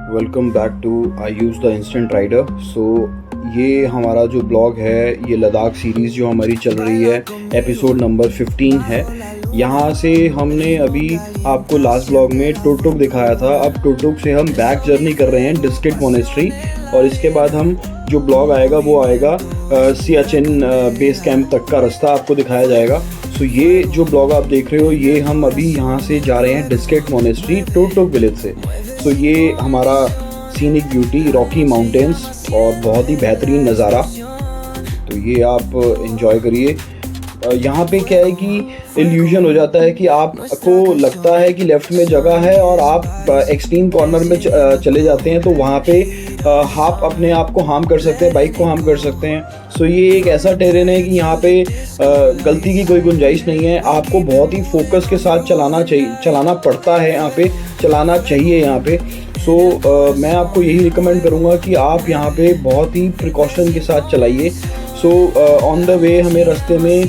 Welcome back to I use the instant rider. ये हमारा जो ब्लॉग है, ये लद्दाख सीरीज़ जो हमारी चल रही है, एपिसोड नंबर 15 है। यहाँ से हमने अभी आपको लास्ट ब्लॉग में टुकटुक दिखाया था। अब टुकटुक से हम बैक जर्नी कर रहे हैं डिस्ट्रिक्ट मोनेस्ट्री, और इसके बाद हम जो ब्लॉग आएगा वो आएगा सियाचिन बेस कैंप तक का रास्ता आपको दिखाया जाएगा। ये जो ब्लॉग आप देख रहे हो, ये हम अभी यहाँ से जा रहे हैं डिस्ट्रिक्ट मोनेस्ट्री टुकटुक विलेज से। ये हमारा सीनिक ब्यूटी, रॉकी माउंटेन्स और बहुत ही बेहतरीन नज़ारा, तो ये आप एंजॉय करिए। यहाँ पे क्या है कि इल्यूजन हो जाता है कि आपको लगता है कि लेफ़्ट में जगह है और आप एक्सट्रीम कॉर्नर में चले जाते हैं, तो वहाँ पे आप अपने आप को हार्म कर सकते हैं, बाइक को हार्म कर सकते हैं। ये एक ऐसा टेरेन है कि यहाँ पे गलती की कोई गुंजाइश नहीं है। आपको बहुत ही फोकस के साथ चलाना पड़ता है, यहाँ पे चलाना चाहिए यहाँ पे। मैं आपको यही रिकमेंड करूँगा कि आप यहाँ पे बहुत ही प्रिकॉशन के साथ चलाइए। ऑन द वे हमें रास्ते में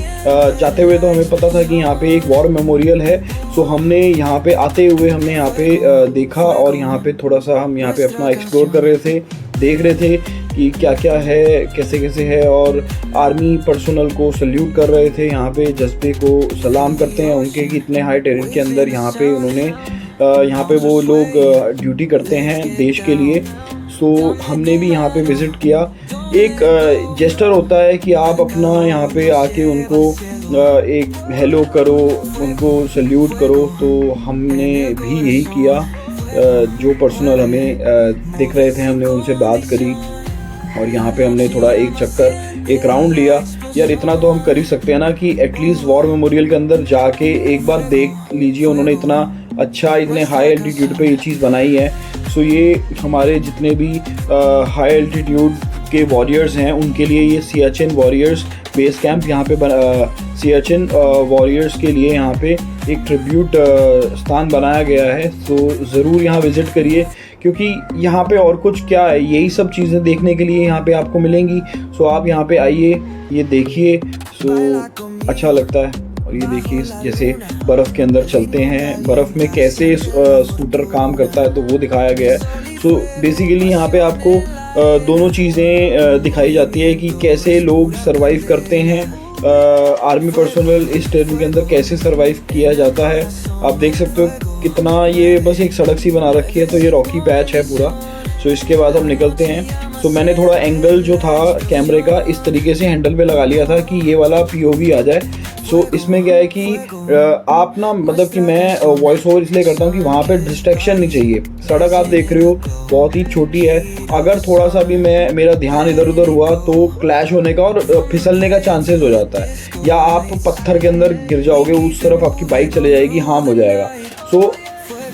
जाते हुए तो हमें पता था कि यहाँ पे एक वॉर मेमोरियल है। हमने यहाँ पे आते हुए हमने यहाँ पे देखा, और यहाँ पे थोड़ा सा हम यहाँ पे अपना एक्सप्लोर कर रहे थे, देख रहे थे कि क्या क्या है, कैसे कैसे है, और आर्मी पर्सनल को सल्यूट कर रहे थे। यहाँ पे जज्बे को सलाम करते हैं उनके कि इतने हाई टेरेन के अंदर यहाँ पे उन्होंने यहाँ पे वो लोग ड्यूटी करते हैं देश के लिए। हमने भी यहाँ पे विज़िट किया। एक जेस्टर होता है कि आप अपना यहाँ पे आके उनको एक हेलो करो, उनको सल्यूट करो। हमने भी यही किया। जो पर्सनल हमें दिख रहे थे, हमने उनसे बात करी, और यहाँ पे हमने थोड़ा एक चक्कर, एक राउंड लिया। यार इतना तो हम कर ही सकते हैं ना कि एटलीस्ट वॉर मेमोरियल के अंदर जाके एक बार देख लीजिए। उन्होंने इतना अच्छा, इतने हाई एल्टीट्यूड पे ये चीज़ बनाई है। ये हमारे जितने भी हाई एल्टीट्यूड के वॉरियर्स हैं उनके लिए ये सियाचिन वॉरियर्स बेस कैंप यहाँ पे सियाचिन वॉरियर्स के लिए यहाँ पे एक ट्रिब्यूट स्थान बनाया गया है। ज़रूर यहाँ विज़िट करिए, क्योंकि यहाँ पे और कुछ क्या है, यही सब चीज़ें देखने के लिए यहाँ पे आपको मिलेंगी। आप यहाँ पे आइए, ये देखिए, अच्छा लगता है। और ये देखिए जैसे बर्फ़ के अंदर चलते हैं, बर्फ़ में कैसे स्कूटर काम करता है, तो वो दिखाया गया है। बेसिकली यहाँ पे आपको दोनों चीज़ें दिखाई जाती है कि कैसे लोग सरवाइव करते हैं। आर्मी पर्सनल इस टेरेन के अंदर कैसे सरवाइव किया जाता है। आप देख सकते हो कितना, ये बस एक सड़क सी बना रखी है, तो ये रॉकी पैच है पूरा। इसके बाद हम निकलते हैं। मैंने थोड़ा एंगल जो था कैमरे का इस तरीके से हैंडल पे लगा लिया था कि ये वाला POV आ जाए। इसमें क्या है कि आप ना, मतलब कि मैं वॉइस ओवर इसलिए करता हूँ कि वहाँ पे डिस्ट्रैक्शन नहीं चाहिए। सड़क आप देख रहे हो बहुत ही छोटी है, अगर थोड़ा सा भी मेरा ध्यान इधर उधर हुआ तो क्लैश होने का और फिसलने का चांसेस हो जाता है, या आप पत्थर के अंदर गिर जाओगे, उस तरफ आपकी बाइक चले जाएगी, हार्म हो जाएगा।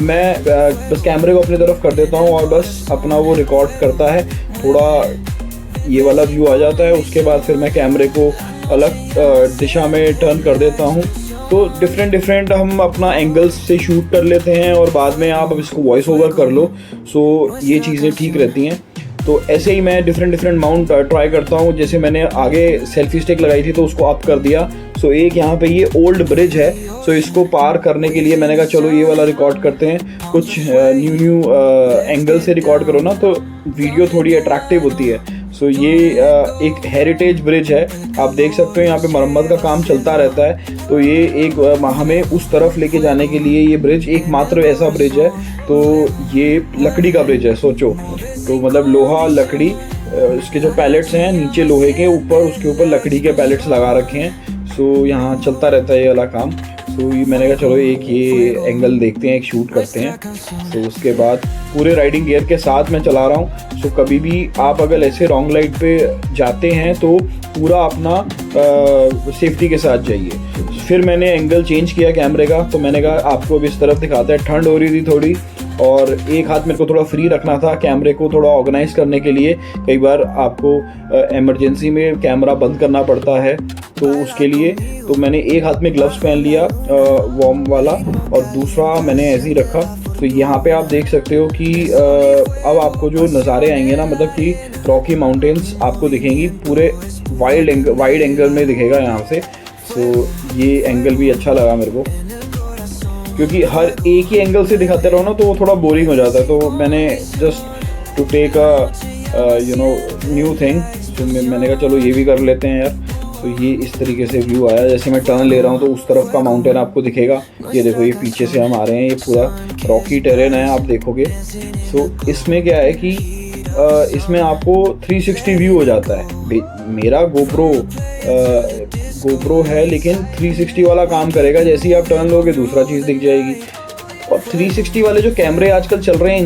मैं बस कैमरे को अपनी तरफ कर देता हूँ और बस अपना वो रिकॉर्ड करता है। थोड़ा ये वाला व्यू आ जाता है, उसके बाद फिर मैं कैमरे को अलग दिशा में टर्न कर देता हूँ। डिफरेंट हम अपना एंगल्स से शूट कर लेते हैं, और बाद में आप इसको वॉइस ओवर कर लो। ये चीज़ें ठीक रहती हैं। ऐसे ही मैं डिफरेंट माउंट ट्राई करता हूँ। जैसे मैंने आगे सेल्फी स्टिक लगाई थी तो उसको अप कर दिया। एक यहाँ पे ये ओल्ड ब्रिज है, इसको पार करने के लिए मैंने कहा चलो ये वाला रिकॉर्ड करते हैं। कुछ न्यू एंगल से रिकॉर्ड करो ना तो वीडियो थोड़ी अट्रैक्टिव होती है। ये एक हेरिटेज ब्रिज है, आप देख सकते हो यहाँ पे मरम्मत का काम चलता रहता है। ये एक हमें उस तरफ लेके जाने के लिए ये ब्रिज एकमात्र ऐसा ब्रिज है। ये लकड़ी का ब्रिज है, सोचो। मतलब लोहा, लकड़ी, इसके जो पैलेट्स हैं नीचे लोहे के, ऊपर उसके ऊपर लकड़ी के पैलेट्स लगा रखे हैं। यहाँ चलता रहता है ये वाला काम। ये मैंने कहा चलो एक ये एंगल देखते हैं, एक शूट करते हैं। उसके बाद पूरे राइडिंग गियर के साथ मैं चला रहा हूँ। कभी भी आप अगर ऐसे रॉन्ग लाइट पे जाते हैं तो पूरा अपना सेफ्टी के साथ जाइए। फिर मैंने एंगल चेंज किया कैमरे का, मैंने कहा आपको अब इस तरफ दिखाता है। ठंड हो रही थी थोड़ी, और एक हाथ मेरे को थोड़ा फ्री रखना था कैमरे को थोड़ा ऑर्गेनाइज करने के लिए। कई बार आपको इमरजेंसी में कैमरा बंद करना पड़ता है, उसके लिए मैंने एक हाथ में ग्लव्स पहन लिया वार्म वाला, और दूसरा मैंने ऐसे ही रखा। यहाँ पे आप देख सकते हो कि अब आपको जो नज़ारे आएंगे ना, मतलब कि रॉकी माउंटेन्स आपको दिखेंगी पूरे वाइड एंगल में दिखेगा यहाँ से। ये एंगल भी अच्छा लगा मेरे को। क्योंकि हर एक ही एंगल से दिखाते रहो ना तो वो थोड़ा बोरिंग हो जाता है। तो मैंने just to take new thing, तो मैंने कहा चलो ये भी कर लेते हैं यार। तो ये इस तरीके से व्यू आया। जैसे मैं टर्न ले रहा हूँ तो उस तरफ का माउंटेन आपको दिखेगा। ये देखो, ये पीछे से हम आ रहे हैं, ये पूरा रॉकी टेरेन है, आप देखोगे। सो इसमें क्या है कि इसमें आपको 360 व्यू हो जाता है। मेरा गोप्रो है, लेकिन 360 वाला काम करेगा। जैसे ही आप टर्न लोगे दूसरा चीज़ दिख जाएगी। और 360 वाले जो कैमरे आजकल चल रहे हैं,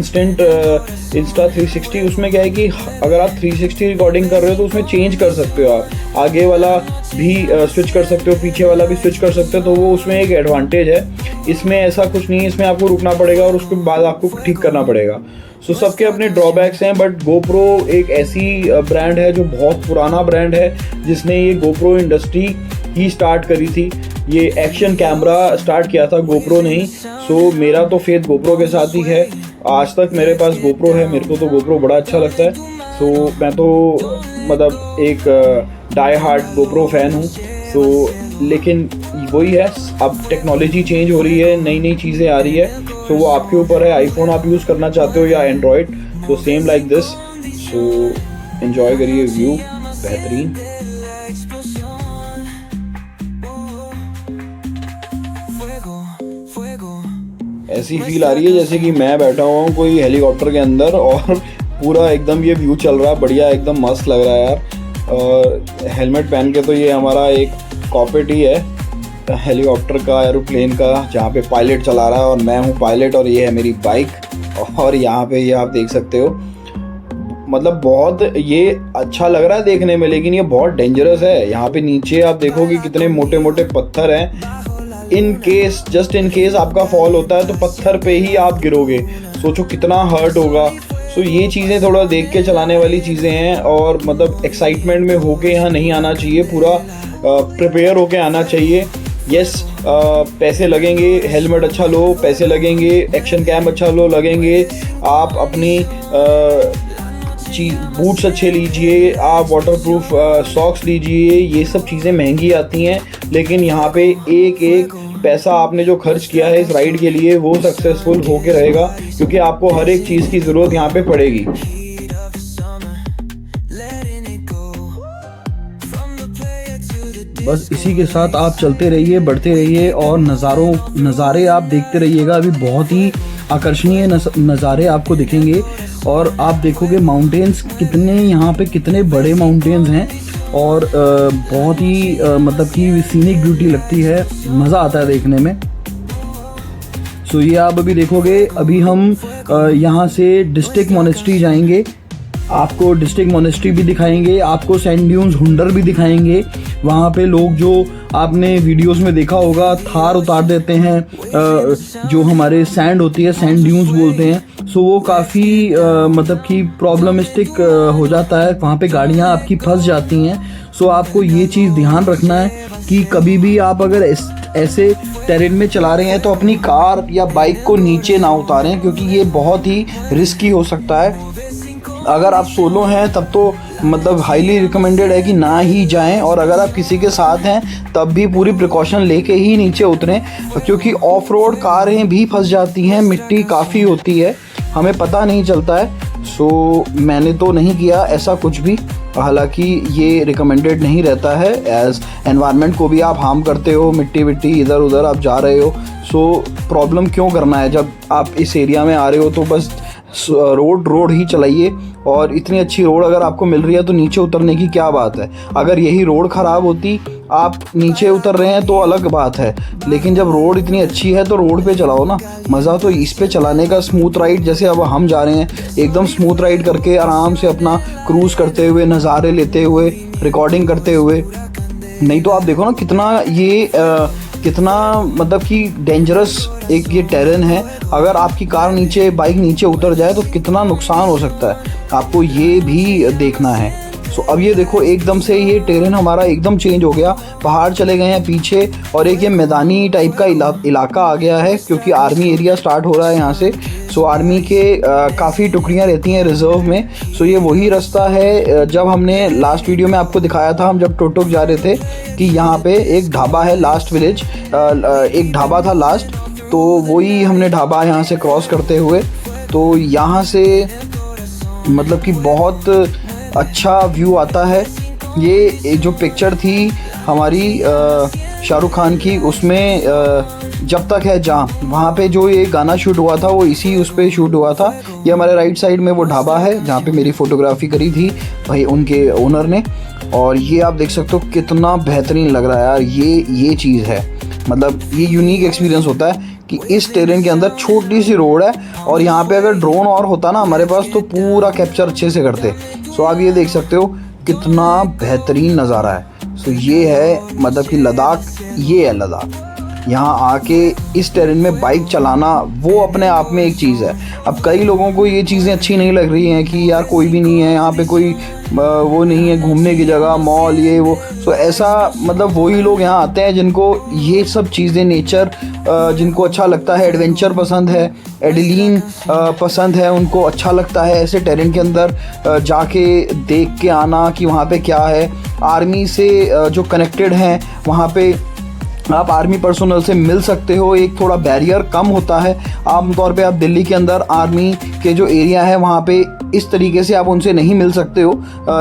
इंस्टा 360, उसमें क्या है कि अगर आप 360 रिकॉर्डिंग कर रहे हो तो उसमें चेंज कर सकते हो। आप आगे वाला भी स्विच कर सकते हो, पीछे वाला भी स्विच कर सकते हो। तो वो उसमें एक एडवांटेज है। इसमें ऐसा कुछ नहीं है, इसमें आपको रुकना पड़ेगा और उसके बाद आपको ठीक करना पड़ेगा। सो सबके अपने ड्रॉबैक्स हैं, बट गोप्रो एक ऐसी ब्रांड है जो बहुत पुराना ब्रांड है, जिसने ये गोप्रो इंडस्ट्री ही स्टार्ट करी थी। ये एक्शन कैमरा स्टार्ट किया था गोप्रो ने ही। सो मेरा तो फेथ गोप्रो के साथ ही है। आज तक मेरे पास गोप्रो है, मेरे को तो गोप्रो बड़ा अच्छा लगता है। सो मैं तो मतलब एक डाई हार्ड गोप्रो फैन हूँ। सो लेकिन वही है, अब टेक्नोलॉजी चेंज हो रही है, नई नई चीज़ें आ रही है। सो वो आपके ऊपर है, आईफोन आप यूज़ करना चाहते हो या Android. So same like this. So enjoy करिए व्यू, बेहतरीन। ऐसी फील आ रही है जैसे कि मैं बैठा हुआ हूँ कोई हेलीकॉप्टर के अंदर और पूरा एकदम ये व्यू चल रहा है, बढ़िया, एकदम मस्त लग रहा है यार। और हेलमेट पहन के तो ये हमारा एक कॉकपिट ही है हेलीकॉप्टर का, एरोप्लेन का, जहाँ पे पायलट चला रहा है और मैं हूँ पायलट, और ये है मेरी बाइक। और यहाँ पे ये आप देख सकते हो, मतलब बहुत ये अच्छा लग रहा है देखने में, लेकिन ये बहुत डेंजरस है। यहाँ पे नीचे आप देखोगे कितने मोटे मोटे पत्थर हैं। जस्ट इन केस आपका फॉल होता है तो पत्थर पे ही आप गिरोगे, सोचो कितना हर्ट होगा। सो ये चीज़ें थोड़ा देख के चलाने वाली चीज़ें हैं। और मतलब एक्साइटमेंट में होके यहाँ नहीं आना चाहिए, पूरा प्रिपेयर होके आना चाहिए। यस, पैसे लगेंगे, हेलमेट अच्छा लो, पैसे लगेंगे, एक्शन कैम अच्छा लो लगेंगे, आप अपनी बूट्स अच्छे लीजिए, आप वाटरप्रूफ सॉक्स लीजिए। ये सब चीज़ें महंगी आती हैं, लेकिन यहाँ पे एक एक पैसा आपने जो खर्च किया है इस राइड के लिए वो सक्सेसफुल होके रहेगा, क्योंकि आपको हर एक चीज़ की ज़रूरत यहाँ पे पड़ेगी। बस इसी के साथ आप चलते रहिए, बढ़ते रहिए और नज़ारे आप देखते रहिएगा। अभी बहुत ही आकर्षणीय नज़ारे आपको दिखेंगे और आप देखोगे माउंटेन्स कितने, यहाँ पे कितने बड़े माउंटेन्स हैं और बहुत ही मतलब कि सीनिक ब्यूटी लगती है, मज़ा आता है देखने में। सो ये आप अभी देखोगे, अभी हम यहाँ से डिस्ट्रिक्ट मोनेस्ट्री जाएंगे, आपको डिस्ट्रिक्ट मोनेस्ट्री भी दिखाएंगे, आपको सैंड ड्यून्स हुंडर भी दिखाएंगे। वहाँ पे लोग, जो आपने वीडियोस में देखा होगा, थार उतार देते हैं, जो हमारे सैंड होती है, सैंड ड्यून्स बोलते हैं। सो वो काफ़ी मतलब कि प्रॉब्लमिस्टिक हो जाता है, वहाँ पे गाड़ियाँ आपकी फंस जाती हैं। सो आपको ये चीज़ ध्यान रखना है कि कभी भी आप अगर ऐसे टेरेन में चला रहे हैं तो अपनी कार या बाइक को नीचे ना उतारें, क्योंकि ये बहुत ही रिस्की हो सकता है। अगर आप सोलो हैं तब तो मतलब हाईली रिकमेंडेड है कि ना ही जाएं, और अगर आप किसी के साथ हैं तब भी पूरी प्रिकॉशन लेके ही नीचे उतरें, क्योंकि ऑफ रोड कारें भी फंस जाती हैं, मिट्टी काफ़ी होती है, हमें पता नहीं चलता है। सो मैंने तो नहीं किया ऐसा कुछ भी, हालांकि ये रिकमेंडेड नहीं रहता है, एज एनवायरनमेंट को भी आप हार्म करते हो, मिट्टी विट्टी इधर उधर आप जा रहे हो। सो प्रॉब्लम क्यों करना है, जब आप इस एरिया में आ रहे हो तो बस रोड ही चलाइए। और इतनी अच्छी रोड अगर आपको मिल रही है तो नीचे उतरने की क्या बात है। अगर यही रोड ख़राब होती, आप नीचे उतर रहे हैं तो अलग बात है, लेकिन जब रोड इतनी अच्छी है तो रोड पे चलाओ ना। मज़ा तो इस पे चलाने का, स्मूथ राइड जैसे अब हम जा रहे हैं, एकदम स्मूथ राइड करके आराम से अपना क्रूज़ करते हुए, नज़ारे लेते हुए, रिकॉर्डिंग करते हुए। नहीं तो आप देखो ना कितना मतलब कि डेंजरस एक ये टेरेन है। अगर आपकी कार नीचे, बाइक नीचे उतर जाए तो कितना नुकसान हो सकता है, आपको ये भी देखना है। सो अब ये देखो, एकदम से ये टेरेन हमारा एकदम चेंज हो गया, पहाड़ चले गए हैं पीछे और एक ये मैदानी टाइप का इलाका आ गया है, क्योंकि आर्मी एरिया स्टार्ट हो रहा है यहाँ से। सो आर्मी के काफ़ी टुकड़ियाँ रहती हैं रिजर्व में। सो ये वही रास्ता है जब हमने लास्ट वीडियो में आपको दिखाया था, हम जब टोटोक जा रहे थे, कि यहाँ पे एक ढाबा है, लास्ट विलेज, एक ढाबा था लास्ट, तो वही हमने ढाबा यहाँ से क्रॉस करते हुए, तो यहाँ से मतलब कि बहुत अच्छा व्यू आता है। ये जो पिक्चर थी हमारी शाहरुख खान की, उसमें जब तक है जहाँ, वहाँ पे जो ये गाना शूट हुआ था वो इसी उस पे शूट हुआ था। ये हमारे राइट साइड में वो ढाबा है जहाँ पे मेरी फ़ोटोग्राफी करी थी भाई उनके ओनर ने। और ये आप देख सकते हो कितना बेहतरीन लग रहा है यार। ये चीज़ है, मतलब ये यूनिक एक्सपीरियंस होता है कि इस टेरेन के अंदर छोटी सी रोड है और यहाँ पे अगर ड्रोन और होता ना हमारे पास तो पूरा कैप्चर अच्छे से करते। सो आप ये देख सकते हो कितना बेहतरीन नज़ारा है। सो ये है मतलब कि लद्दाख, ये है लद्दाख। यहाँ आके इस टेरेन में बाइक चलाना वो अपने आप में एक चीज़ है। अब कई लोगों को ये चीज़ें अच्छी नहीं लग रही हैं कि यार कोई भी नहीं है यहाँ पे, कोई वो नहीं है घूमने की जगह, मॉल ये वो। सो ऐसा मतलब वही लोग यहाँ आते हैं जिनको ये सब चीज़ें, नेचर जिनको अच्छा लगता है, एडवेंचर पसंद है, एड्रेनलिन पसंद है, उनको अच्छा लगता है ऐसे टेरेन के अंदर जाके देख के आना कि वहाँ पे क्या है। आर्मी से जो कनेक्टेड हैं वहाँ पे आप आर्मी पर्सोनल से मिल सकते हो, एक थोड़ा बैरियर कम होता है। आमतौर पे आप दिल्ली के अंदर आर्मी के जो एरिया है वहाँ पे इस तरीके से आप उनसे नहीं मिल सकते हो।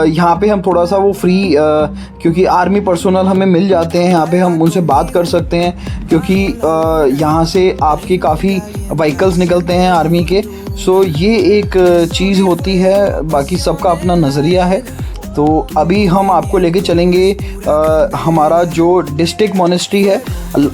यहाँ पे हम थोड़ा सा वो फ्री, क्योंकि आर्मी पर्सोनल हमें मिल जाते हैं, यहाँ पे हम उनसे बात कर सकते हैं क्योंकि यहाँ से आपके काफ़ी व्हीकल्स निकलते हैं आर्मी के। सो ये एक चीज़ होती है, बाकी सबका अपना नज़रिया है। तो अभी हम आपको लेके चलेंगे हमारा जो डिस्ट्रिक्ट मोनेस्ट्री है।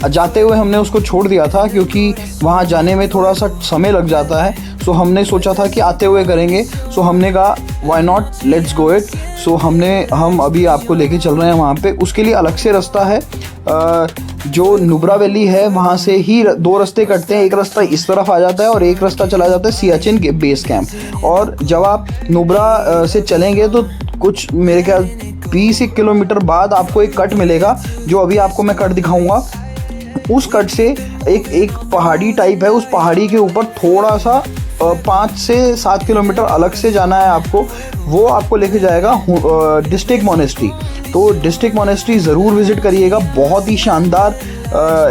जाते हुए हमने उसको छोड़ दिया था क्योंकि वहाँ जाने में थोड़ा सा समय लग जाता है। सो हमने सोचा था कि आते हुए करेंगे, सो हमने कहा why not, let's go it. So हम अभी आपको लेके चल रहे हैं वहाँ पे। उसके लिए अलग से रास्ता है, जो नुब्रा वैली है वहाँ से ही दो रास्ते कटते हैं। एक रास्ता इस तरफ आ जाता है और एक रास्ता चला जाता है सियाचिन के बेस कैंप। और जब आप नुब्रा से चलेंगे तो कुछ मेरे ख्याल 20 किलोमीटर बाद आपको एक कट मिलेगा, जो अभी आपको मैं कट दिखाऊंगा। उस कट से एक पहाड़ी टाइप है, उस पहाड़ी के ऊपर थोड़ा सा 5 से 7 किलोमीटर अलग से जाना है आपको। वो आपको लेके जाएगा डिस्ट्रिक्ट मोनेस्ट्री। तो डिस्ट्रिक्ट मोनेस्ट्री ज़रूर विज़िट करिएगा, बहुत ही शानदार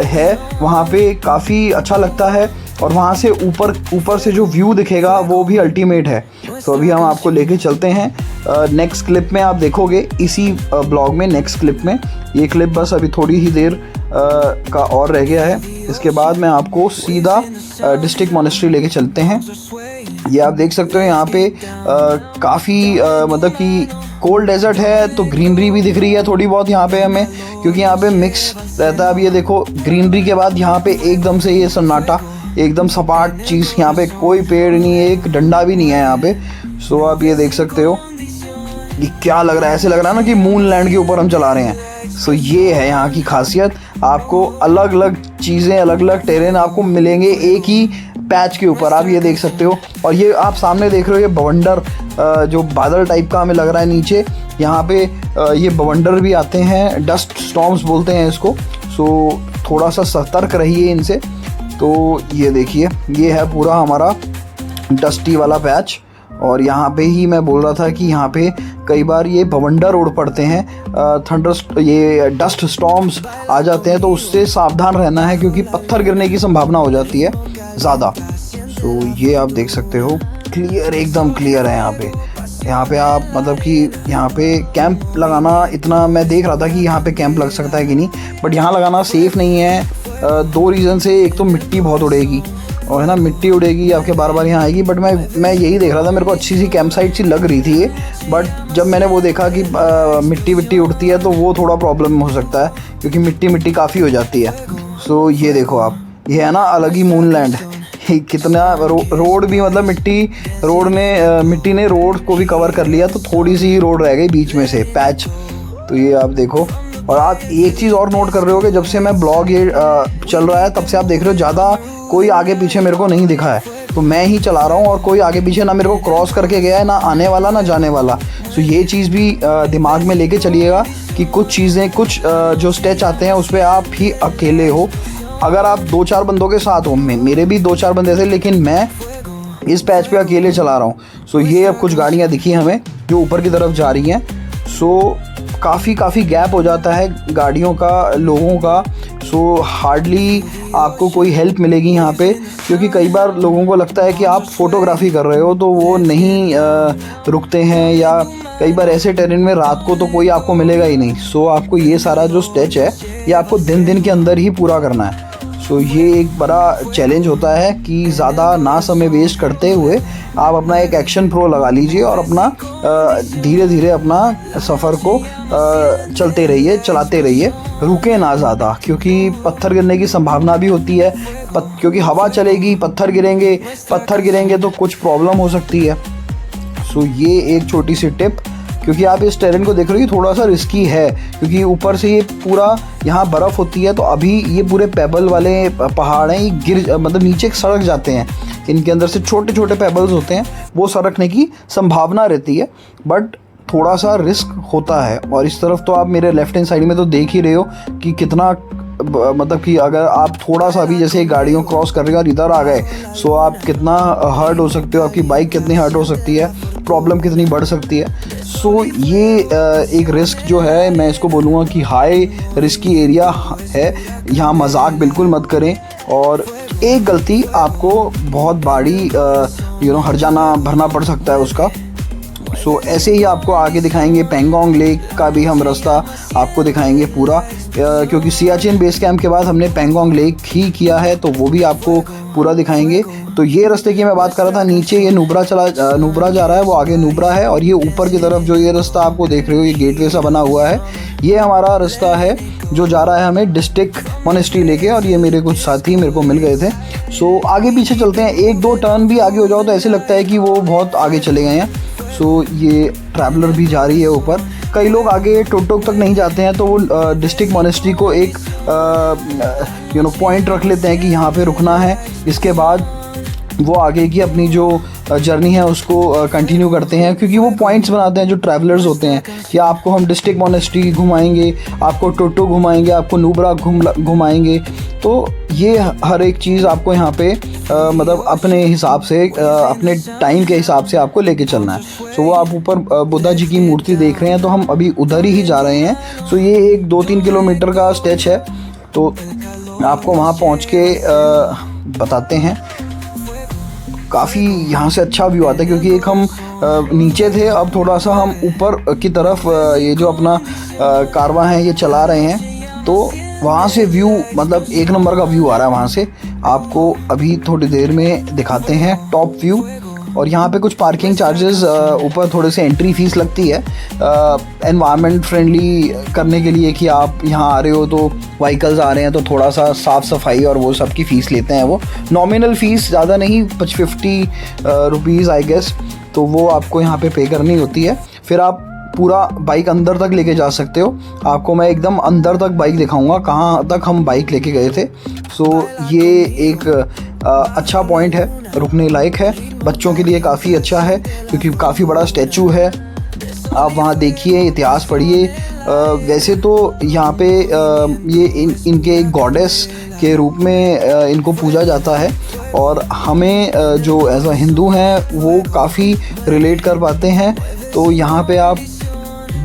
है। वहाँ पे काफ़ी अच्छा लगता है और वहाँ से ऊपर से जो व्यू दिखेगा वो भी अल्टीमेट है। तो अभी हम आपको लेके चलते हैं। नेक्स्ट क्लिप में आप देखोगे इसी ब्लॉग में, नेक्स्ट क्लिप में। ये क्लिप बस अभी थोड़ी ही देर का और रह गया है, इसके बाद मैं आपको सीधा डिस्ट्रिक्ट मोनेस्ट्री लेके चलते हैं। ये आप देख सकते हो यहाँ पे काफ़ी मतलब कि कोल्ड डेजर्ट है, तो ग्रीनरी भी दिख रही है थोड़ी बहुत यहाँ पे हमें, क्योंकि यहाँ पे मिक्स रहता है। अब ये देखो ग्रीनरी के बाद यहाँ पे एकदम से ये सन्नाटा, एकदम सपाट चीज़, यहाँ पे कोई पेड़ नहीं है, एक डंडा भी नहीं है यहाँ पे। सो आप ये देख सकते हो ये क्या लग रहा है, ऐसे लग रहा है ना कि मून लैंड के ऊपर हम चला रहे हैं। सो ये है यहाँ की खासियत, आपको अलग अलग चीज़ें, अलग अलग टेरेन आपको मिलेंगे एक ही पैच के ऊपर, आप ये देख सकते हो। और ये आप सामने देख रहे हो ये बवंडर, जो बादल टाइप का हमें लग रहा है नीचे, यहाँ पे ये बवंडर भी आते हैं, डस्ट स्टॉर्म्स बोलते हैं इसको। सो थोड़ा सा सतर्क रहिए इनसे। तो ये देखिए ये है पूरा हमारा डस्टी वाला पैच। और यहाँ पे ही मैं बोल रहा था कि यहाँ पे कई बार ये बवंडर उड़ पड़ते हैं, ये डस्ट स्टॉर्म्स आ जाते हैं, तो उससे सावधान रहना है क्योंकि पत्थर गिरने की संभावना हो जाती है ज़्यादा। सो ये आप देख सकते हो क्लियर, एकदम क्लियर है यहाँ पे आप मतलब कि यहाँ पे कैंप लगाना, इतना मैं देख रहा था कि यहाँ पे कैंप लग सकता है कि नहीं, बट यहाँ लगाना सेफ़ नहीं है। 2 रीज़न से, एक तो मिट्टी बहुत उड़ेगी और है ना, मिट्टी उड़ेगी आपके बार बार यहाँ आएगी। बट मैं यही देख रहा था, मेरे को अच्छी सी कैंप साइट सी लग रही थी ये, बट जब मैंने वो देखा कि मिट्टी उड़ती है तो वो थोड़ा प्रॉब्लम हो सकता है क्योंकि मिट्टी काफ़ी हो जाती है। सो ये देखो आप, ये है ना अलग ही मून लैंड, कितना रोड भी मतलब मिट्टी ने रोड को भी कवर कर लिया, तो थोड़ी सी रोड रह गई बीच में से पैच। तो ये आप देखो। और आप एक चीज़ और नोट कर रहे हो कि जब से मैं ब्लॉग ये चल रहा है तब से आप देख रहे हो ज़्यादा कोई आगे पीछे मेरे को नहीं दिखा है, तो मैं ही चला रहा हूँ और कोई आगे पीछे ना मेरे को क्रॉस करके गया है, ना आने वाला ना जाने वाला। सो ये चीज़ भी दिमाग में लेके चलिएगा कि कुछ चीज़ें, कुछ जो स्टेच आते हैं उस पर आप ही अकेले हो। अगर आप 2-4 बंदों के साथ हो, मेरे भी 2-4 बंदे थे, लेकिन मैं इस पैच पे अकेले चला रहा हूँ। सो ये अब कुछ गाड़ियाँ दिखी हमें जो ऊपर की तरफ जा रही हैं। सो काफ़ी गैप हो जाता है गाड़ियों का, लोगों का। सो हार्डली आपको कोई हेल्प मिलेगी यहाँ पे, क्योंकि कई बार लोगों को लगता है कि आप फ़ोटोग्राफी कर रहे हो तो वो नहीं रुकते हैं, या कई बार ऐसे टेरेन में रात को तो कोई आपको मिलेगा ही नहीं। सो आपको ये सारा जो स्टेच है ये आपको दिन के अंदर ही पूरा करना है। सो ये एक बड़ा चैलेंज होता है कि ज़्यादा ना समय वेस्ट करते हुए आप अपना एक एक्शन प्रो लगा लीजिए और अपना धीरे धीरे अपना सफ़र को चलाते रहिए, रुके ना ज़्यादा, क्योंकि पत्थर गिरने की संभावना भी होती है। क्योंकि हवा चलेगी, पत्थर गिरेंगे तो कुछ प्रॉब्लम हो सकती है। सो ये एक छोटी सी टिप, क्योंकि आप इस टेरेन को देख रहे हो थोड़ा सा रिस्की है, क्योंकि ऊपर से ये पूरा यहाँ बर्फ़ होती है, तो अभी ये पूरे पेबल वाले पहाड़ हैं, ये मतलब नीचे सड़क जाते हैं, इनके अंदर से छोटे छोटे पेबल्स होते हैं, वो सरकने की संभावना रहती है, बट थोड़ा सा रिस्क होता है। और इस तरफ तो आप मेरे लेफ्ट हैंड साइड में तो देख ही रहे हो कि कितना, मतलब कि अगर आप थोड़ा सा भी जैसे गाड़ियों क्रॉस कर रहे हो और इधर आ गए, सो आप कितना हर्ट हो सकते हो, आपकी बाइक कितनी हर्ट हो सकती है, प्रॉब्लम कितनी बढ़ सकती है। सो ये एक रिस्क जो है, मैं इसको बोलूँगा कि हाई रिस्की एरिया है, यहाँ मजाक बिल्कुल मत करें। और एक गलती आपको बहुत बड़ी हर्जाना भरना पड़ सकता है उसका। सो ऐसे ही आपको आगे दिखाएंगे, पेंगोंग लेक का भी हम रास्ता आपको दिखाएंगे पूरा, क्योंकि सियाचिन बेस कैंप के बाद हमने पेंगोंग लेक ही किया है, तो वो भी आपको पूरा दिखाएंगे। तो ये रास्ते की मैं बात कर रहा था, नीचे ये नुब्रा जा रहा है, वो आगे नुब्रा है, और ये ऊपर की तरफ जो ये रास्ता आपको देख रहे हो, ये गेटवे सा बना हुआ है, ये हमारा रास्ता है जो जा रहा है हमें डिस्ट्रिक्ट मोनेस्ट्री लेके, और ये मेरे कुछ साथी मेरे को मिल गए थे। सो आगे पीछे चलते हैं, एक दो टर्न भी आगे हो जाओ तो ऐसे लगता है कि वो बहुत आगे चले गए हैं। सो ये ट्रैवलर भी जा रही है ऊपर। कई लोग आगे टोटोक तक नहीं जाते हैं, तो वो डिस्ट्रिक्ट मोनेस्ट्री को एक पॉइंट रख लेते हैं कि यहाँ पे रुकना है, इसके बाद वो आगे की अपनी जो जर्नी है उसको कंटिन्यू करते हैं, क्योंकि वो पॉइंट्स बनाते हैं जो ट्रैवलर्स होते हैं कि आपको हम डिस्ट्रिक्ट मोनेस्ट्री घुमाएंगे, आपको टोटो घुमाएंगे, आपको नुब्रा घुमाएंगे। तो ये हर एक चीज़ आपको यहाँ पे मतलब अपने हिसाब से, अपने टाइम के हिसाब से आपको लेके चलना है। सो वो आप ऊपर बुद्धा जी की मूर्ति देख रहे हैं, तो हम अभी उधर ही जा रहे हैं। सो ये एक 2-3 किलोमीटर का स्टेच है, तो आपको वहाँ पहुँच के बताते हैं। काफ़ी यहाँ से अच्छा व्यू आता है, क्योंकि एक हम नीचे थे, अब थोड़ा सा हम ऊपर की तरफ ये जो अपना कारवां है ये चला रहे हैं, तो वहाँ से व्यू मतलब एक नंबर का व्यू आ रहा है। वहाँ से आपको अभी थोड़ी देर में दिखाते हैं टॉप व्यू। और यहाँ पे कुछ पार्किंग चार्जेस, ऊपर थोड़े से एंट्री फीस लगती है एनवायरनमेंट फ्रेंडली करने के लिए, कि आप यहाँ आ रहे हो तो व्हीकल्स आ रहे हैं तो थोड़ा सा साफ़ सफाई और वो सब की फ़ीस लेते हैं। वो नॉमिनल फ़ीस ज़्यादा नहीं, 50 रुपीज़ आई गेस, तो वो आपको यहाँ पे करनी होती है। फिर आप पूरा बाइक अंदर तक लेके जा सकते हो। आपको मैं एकदम अंदर तक बाइक दिखाऊंगा, कहाँ तक हम बाइक लेके गए थे। सो ये एक अच्छा पॉइंट है, रुकने लायक है, बच्चों के लिए काफ़ी अच्छा है, क्योंकि काफ़ी बड़ा स्टैचू है। आप वहाँ देखिए, इतिहास पढ़िए। वैसे तो यहाँ पे ये इनके एक गॉडेस के रूप में इनको पूजा जाता है, और हमें जो एज अ हिंदू हैं वो काफ़ी रिलेट कर पाते हैं। तो यहाँ पे आप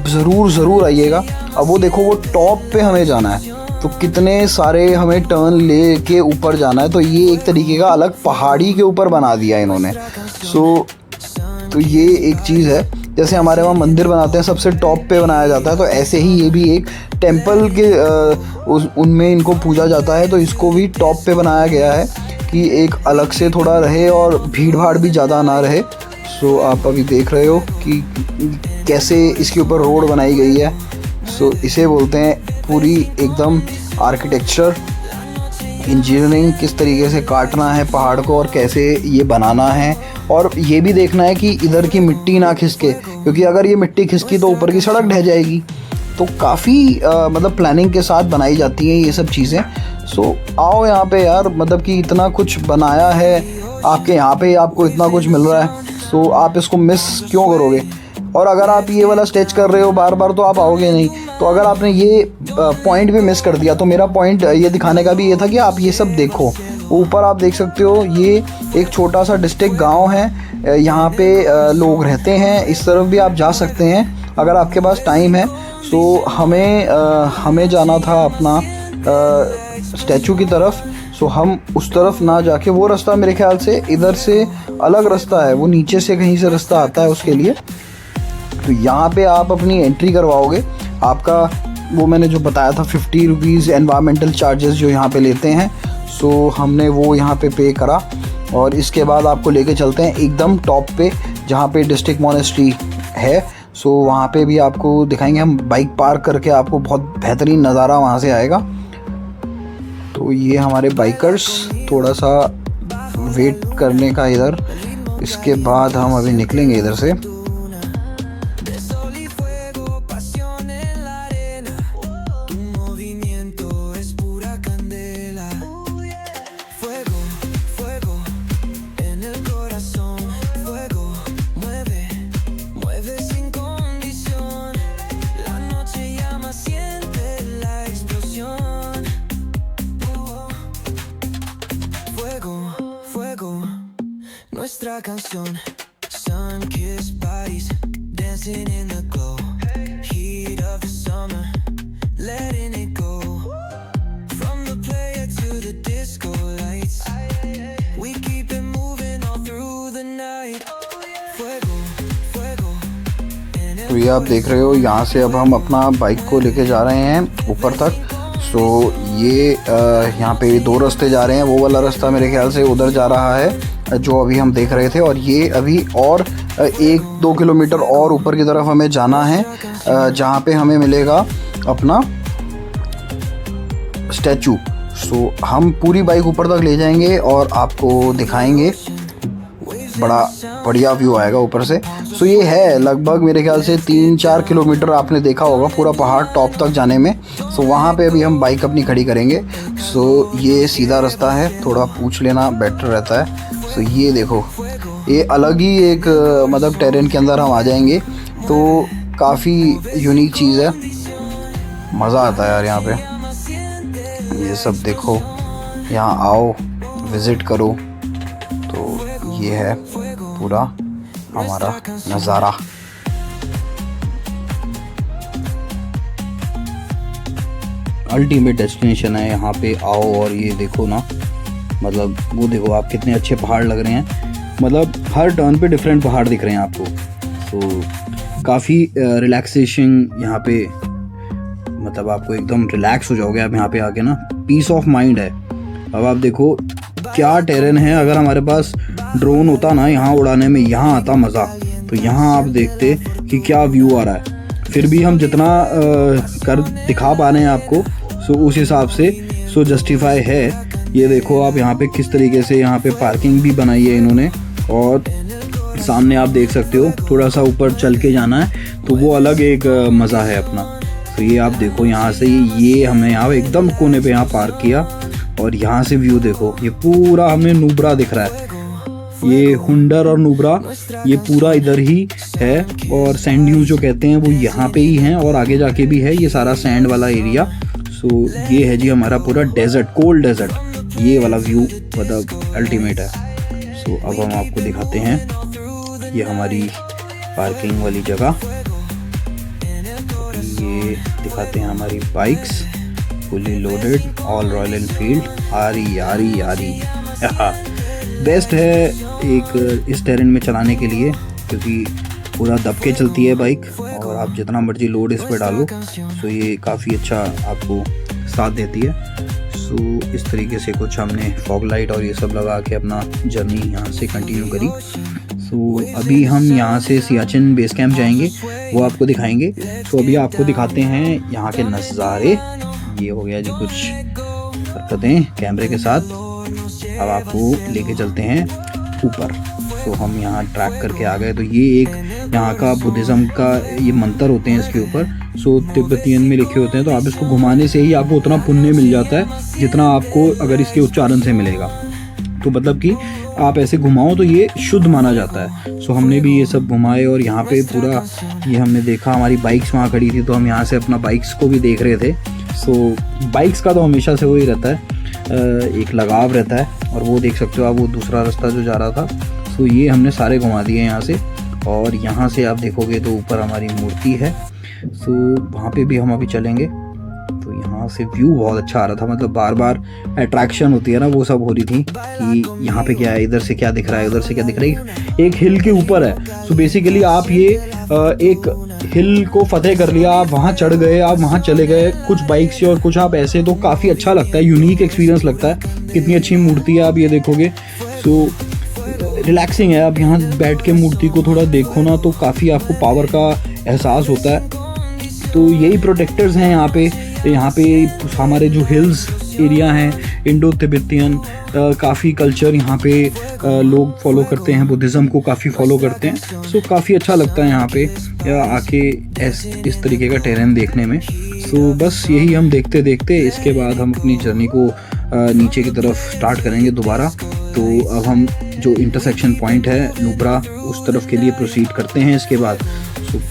ज़रूर आइएगा। अब वो देखो, वो टॉप पे हमें जाना है, तो कितने सारे हमें टर्न ले के ऊपर जाना है। तो ये एक तरीके का अलग पहाड़ी के ऊपर बना दिया इन्होंने। तो ये एक चीज़ है, जैसे हमारे वहाँ मंदिर बनाते हैं सबसे टॉप पे बनाया जाता है, तो ऐसे ही ये भी एक टेम्पल के उनमें इनको पूजा जाता है, तो इसको भी टॉप पे बनाया गया है कि एक अलग से थोड़ा रहे और भीड़ भाड़ भी ज़्यादा ना रहे। सो आप अभी देख रहे हो कि कैसे इसके ऊपर रोड बनाई गई है। सो इसे बोलते हैं पूरी एकदम आर्किटेक्चर, इंजीनियरिंग, किस तरीके से काटना है पहाड़ को और कैसे ये बनाना है। और ये भी देखना है कि इधर की मिट्टी ना खिसके, क्योंकि अगर ये मिट्टी खिसकी तो ऊपर की सड़क ढह जाएगी। तो काफ़ी मतलब प्लानिंग के साथ बनाई जाती हैं ये सब चीज़ें। सो आओ यहाँ पे यार, मतलब कि इतना कुछ बनाया है आपके यहाँ पे, आपको इतना कुछ मिल रहा है, सो आप इसको मिस क्यों करोगे। और अगर आप ये वाला स्टेच कर रहे हो बार बार तो आप आओगे नहीं। तो अगर आपने ये पॉइंट भी मिस कर दिया, तो मेरा पॉइंट ये दिखाने का भी ये था कि आप ये सब देखो। ऊपर आप देख सकते हो, ये एक छोटा सा डिस्ट्रिक्ट गांव है, यहाँ पे लोग रहते हैं। इस तरफ भी आप जा सकते हैं अगर आपके पास टाइम है। सो हमें जाना था अपना स्टैचू की तरफ। सो हम उस तरफ ना जाके, वो रास्ता मेरे ख्याल से इधर से अलग रास्ता है, वो नीचे से कहीं से रास्ता आता है उसके लिए। तो यहाँ पे आप अपनी एंट्री करवाओगे, आपका वो मैंने जो बताया था 50 रुपीज़ एनवायरमेंटल चार्जेस जो यहाँ पे लेते हैं। सो हमने वो यहाँ पे पे करा और इसके बाद आपको लेके चलते हैं एकदम टॉप पे जहाँ पे डिस्ट्रिक्ट मॉनेस्ट्री है। सो वहाँ पे भी आपको दिखाएंगे हम, बाइक पार्क करके आपको बहुत बेहतरीन नज़ारा वहाँ से आएगा। तो ये हमारे बाइकर्स, थोड़ा सा वेट करने का इधर, इसके बाद हम अभी निकलेंगे इधर से। Nuestra canción, sun-kissed bodies, dancing in the glow, heat of the summer, letting it go. From the player to the disco lights, we keep it moving all through the night. Fuego, fuego. तो ये आप देख रहे हो, यहाँ से अब हम अपना बाइक को लेके जा रहे हैं ऊपर तक। सो ये यहाँ पे दो रास्ते जा रहे हैं, वो वाला रास्ता मेरे ख्याल से उधर जा रहा है जो अभी हम देख रहे थे, और ये अभी और 1-2 किलोमीटर और ऊपर की तरफ हमें जाना है जहाँ पे हमें मिलेगा अपना स्टैचू। सो हम पूरी बाइक ऊपर तक ले जाएंगे और आपको दिखाएंगे, बड़ा बढ़िया व्यू आएगा ऊपर से। सो ये है लगभग मेरे ख्याल से 3-4 किलोमीटर आपने देखा होगा पूरा पहाड़ टॉप तक जाने में। सो वहाँ पे अभी हम बाइक अपनी खड़ी करेंगे। सो ये सीधा रास्ता है, थोड़ा पूछ लेना बेटर रहता है। सो ये देखो, ये अलग ही एक मतलब टेरेन के अंदर हम आ जाएंगे, तो काफ़ी यूनिक चीज़ है, मज़ा आता है यार यहाँ पे। ये सब देखो, यहाँ आओ विज़िट करो। तो ये है पूरा हमारा नज़ारा। अल्टीमेट डेस्टिनेशन है, यहाँ पे आओ और ये देखो ना, मतलब वो देखो आप कितने अच्छे पहाड़ लग रहे हैं, मतलब हर टर्न पे डिफरेंट पहाड़ दिख रहे हैं आपको। तो काफ़ी रिलैक्सेशन यहाँ पे, मतलब आपको एकदम रिलैक्स हो जाओगे आप यहाँ पे आके ना, पीस ऑफ माइंड है। अब आप देखो क्या टेरेन है, अगर हमारे पास ड्रोन होता ना यहाँ उड़ाने में, यहाँ आता मज़ा। तो यहाँ आप देखते कि क्या व्यू आ रहा है, फिर भी हम जितना कर दिखा पा रहे हैं आपको, सो उस हिसाब से सो जस्टिफाई है। ये देखो आप यहाँ पे किस तरीके से यहाँ पे पार्किंग भी बनाई है इन्होंने, और सामने आप देख सकते हो थोड़ा सा ऊपर चल के जाना है, तो वो अलग एक मज़ा है अपना। तो ये आप देखो यहाँ से, ये हमने यहाँ एकदम कोने पे यहाँ पार्क किया, और यहाँ से व्यू देखो, ये पूरा हमने नुब्रा दिख रहा है, ये हुंडर और नुब्रा ये पूरा इधर ही है, और सैंड ड्यून्स जो कहते हैं वो यहाँ पे ही हैं, और आगे जाके भी है ये सारा सैंड वाला एरिया। सो ये है जी हमारा पूरा डेजर्ट, कोल्ड डेजर्ट, ये वाला व्यू मतलब अल्टीमेट है। सो अब हम आपको दिखाते हैं ये हमारी पार्किंग वाली जगह, ये दिखाते हैं हमारी bikes fully loaded, all royal Enfield आरी बेस्ट है एक इस टेरेन में चलाने के लिए, क्योंकि पूरा दब के चलती है बाइक, और आप जितना मर्जी लोड इस पर डालो, सो ये काफ़ी अच्छा आपको साथ देती है। सो इस तरीके से कुछ हमने फॉग लाइट और ये सब लगा के अपना जर्नी यहाँ से कंटिन्यू करी। सो अभी हम यहाँ से सियाचिन बेस कैंप जाएंगे, वो आपको दिखाएंगे। तो अभी आपको दिखाते हैं यहाँ के नज़ारे। ये हो गया जी कुछ हरकतें कैमरे के साथ। अब आपको लेके चलते हैं ऊपर। तो हम यहाँ ट्रैक करके आ गए। तो ये एक यहाँ का बुद्धिज़्म का ये मंत्र होते हैं इसके ऊपर, सो तिब्बतियन में लिखे होते हैं। तो आप इसको घुमाने से ही आपको उतना पुण्य मिल जाता है जितना आपको अगर इसके उच्चारण से मिलेगा। तो मतलब कि आप ऐसे घुमाओ तो ये शुद्ध माना जाता है। सो हमने भी ये सब घुमाए, और यहाँ पे पूरा ये हमने देखा, हमारी बाइक्स वहाँ खड़ी थी तो हम यहाँ से अपना बाइक्स को भी देख रहे थे। सो बाइक्स का तो हमेशा से वही रहता है, एक लगाव रहता है। और वो देख सकते हो आप, वो दूसरा रास्ता जो जा रहा था, सो ये हमने सारे घुमा दिए यहाँ से। और यहाँ से आप देखोगे तो ऊपर हमारी मूर्ति है, सो वहाँ पे भी हम अभी चलेंगे। तो यहाँ यहाँ से व्यू बहुत अच्छा आ रहा था, मतलब बार बार अट्रैक्शन होती है ना, वो सब हो रही थी कि यहाँ पे क्या है, इधर से क्या दिख रहा है, उधर से क्या दिख रहा है, एक हिल के ऊपर है। सो बेसिकली आप ये एक हिल को फतेह कर लिया, आप वहाँ चढ़ गए, आप वहाँ चले गए, कुछ बाइक से और कुछ आप ऐसे, तो काफ़ी अच्छा लगता है, यूनिक एक्सपीरियंस लगता है। कितनी अच्छी मूर्ति है, आप ये देखोगे। सो रिलैक्सिंग है, आप यहाँ बैठ के मूर्ति को थोड़ा देखो ना, तो काफ़ी आपको पावर का एहसास होता है। तो यही प्रोटेक्टर्स हैं यहाँ पे हमारे जो हिल्स एरिया हैं, इंडो तिब्बतियन काफ़ी कल्चर यहाँ पे लोग फॉलो करते हैं, बुद्धिज़्म को काफ़ी फॉलो करते हैं। सो काफ़ी अच्छा लगता है यहाँ पे आके इस तरीके का टेरेन देखने में। सो बस यही हम देखते देखते इसके बाद हम अपनी जर्नी को नीचे की तरफ स्टार्ट करेंगे दोबारा। तो अब हम जो इंटरसेक्शन पॉइंट है नुब्रा, उस तरफ के लिए प्रोसीड करते हैं इसके बाद। सो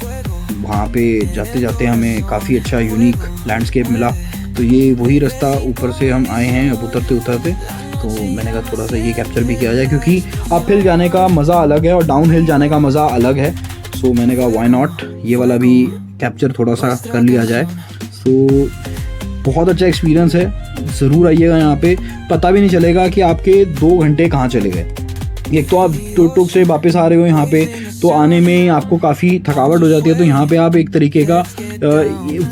वहाँ पे जाते जाते हमें काफ़ी अच्छा यूनिक लैंडस्केप मिला। तो ये वही रास्ता ऊपर से हम आए हैं, अब उतरते उतरते तो मैंने कहा थोड़ा सा ये कैप्चर भी किया जाए, क्योंकि अप हिल जाने का मज़ा अलग है और डाउन हिल जाने का मज़ा अलग है। सो मैंने कहा व्हाई नॉट, ये वाला भी कैप्चर थोड़ा सा कर लिया जाए। सो बहुत अच्छा एक्सपीरियंस है, ज़रूर आइएगा यहाँ पे, पता भी नहीं चलेगा कि आपके 2 घंटे कहाँ चले गए। एक तो आप टुक से वापस आ रहे हो यहाँ पे, तो आने में आपको काफ़ी थकावट हो जाती है, तो यहाँ पे आप एक तरीके का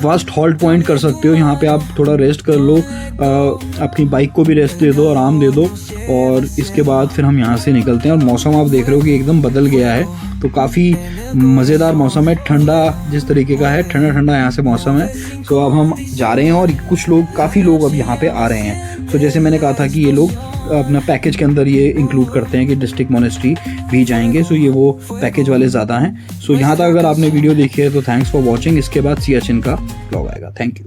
फर्स्ट हॉल्ट पॉइंट कर सकते हो। यहाँ पे आप थोड़ा रेस्ट कर लो, अपनी बाइक को भी रेस्ट दे दो, आराम दे दो, और इसके बाद फिर हम यहाँ से निकलते हैं। और मौसम आप देख रहे हो कि एकदम बदल गया है, तो काफ़ी मज़ेदार मौसम है, ठंडा जिस तरीके का है, ठंडा ठंडा यहाँ से मौसम है। सो अब हम जा रहे हैं और काफ़ी लोग अब यहाँ पे आ रहे हैं। तो जैसे मैंने कहा था कि ये लोग अपना पैकेज के अंदर ये इंक्लूड करते हैं कि डिस्ट्रिक्ट मोनेस्ट्री भी जाएंगे। सो ये वो पैकेज वाले ज़्यादा हैं। सो यहाँ तक अगर आपने वीडियो देखी है तो थैंक्स फॉर वॉचिंग। इसके बाद सियाचिन का ब्लॉग आएगा। Thank you.